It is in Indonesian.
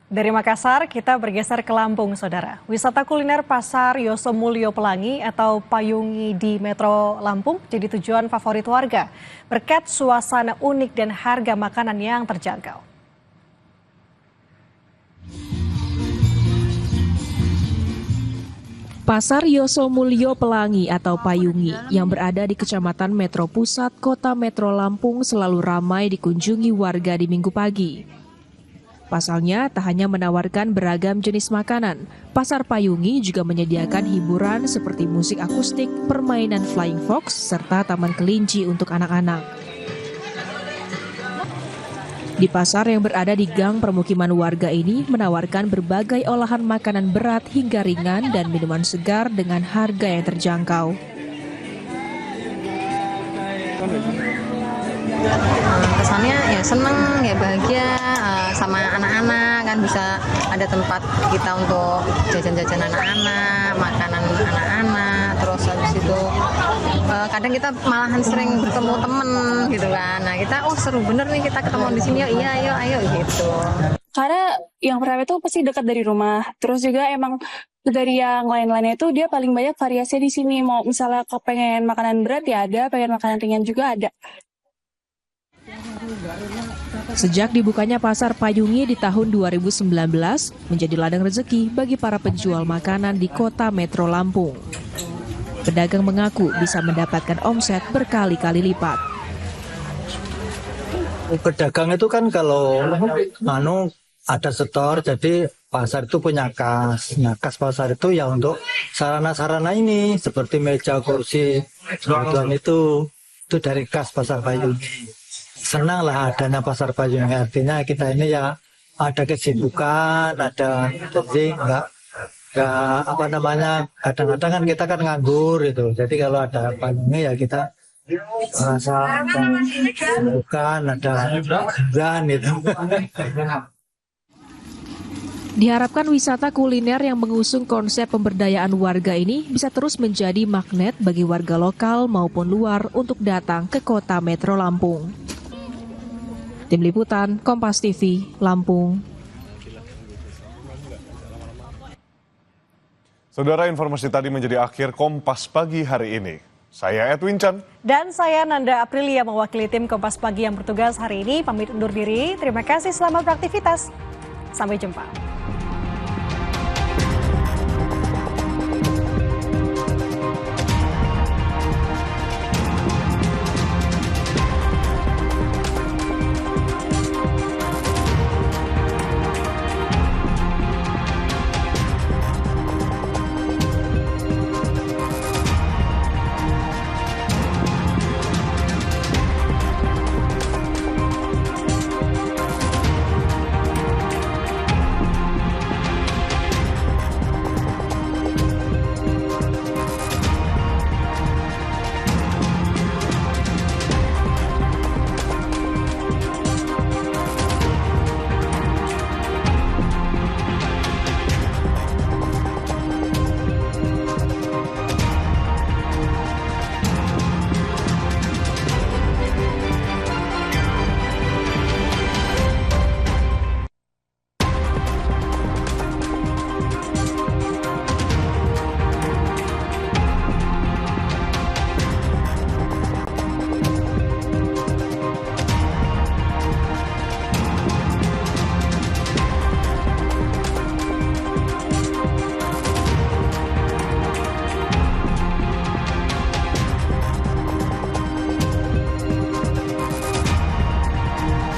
Dari Makassar, kita bergeser ke Lampung, Saudara. Wisata kuliner Pasar Yosomulyo Pelangi atau Payungi di Metro Lampung jadi tujuan favorit warga, berkat suasana unik dan harga makanan yang terjangkau. Pasar Yosomulyo Pelangi atau Payungi yang berada di Kecamatan Metro Pusat, Kota Metro Lampung selalu ramai dikunjungi warga di Minggu pagi. Pasalnya, tak hanya menawarkan beragam jenis makanan, Pasar Payungi juga menyediakan hiburan seperti musik akustik, permainan flying fox, serta taman kelinci untuk anak-anak. Di pasar yang berada di gang permukiman warga ini menawarkan berbagai olahan makanan berat hingga ringan dan minuman segar dengan harga yang terjangkau. Kesannya ya seneng, ya bahagia sama anak-anak kan, bisa ada tempat kita untuk jajan-jajan anak-anak, makanan anak-anak, terus habis itu kadang kita malahan sering bertemu temen gitu kan. Nah kita seru bener nih kita ketemu di sini, yuk iya ayo gitu. Karena yang pertama itu pasti dekat dari rumah, terus juga emang dari yang lain-lainnya itu dia paling banyak variasi di sini. Mau misalnya kau pengen makanan berat ya ada, pengen makanan ringan juga ada. Sejak dibukanya Pasar Payungi di tahun 2019, menjadi ladang rezeki bagi para penjual makanan di Kota Metro Lampung. Pedagang mengaku bisa mendapatkan omset berkali-kali lipat. Pedagang itu kan kalau ada setor, jadi pasar itu punya kas. Nah, kas pasar itu ya untuk sarana-sarana ini seperti meja, kursi, kebutuhan itu dari kas Pasar Payungi. Senang lah adanya Pasar Payungi, artinya kita ini ya ada kesibukan, ada jadi enggak kadang-kadang kan kita kan nganggur gitu. Jadi kalau ada Payungi ya kita merasa bukan ada hiburan gitu. Diharapkan wisata kuliner yang mengusung konsep pemberdayaan warga ini bisa terus menjadi magnet bagi warga lokal maupun luar untuk datang ke Kota Metro Lampung. Tim Liputan, Kompas TV, Lampung. Saudara, informasi tadi menjadi akhir Kompas Pagi hari ini. Saya Edwin Chan. Dan saya Nanda Aprilia mewakili tim Kompas Pagi yang bertugas hari ini. Pamit undur diri. Terima kasih, selamat beraktivitas. Sampai jumpa.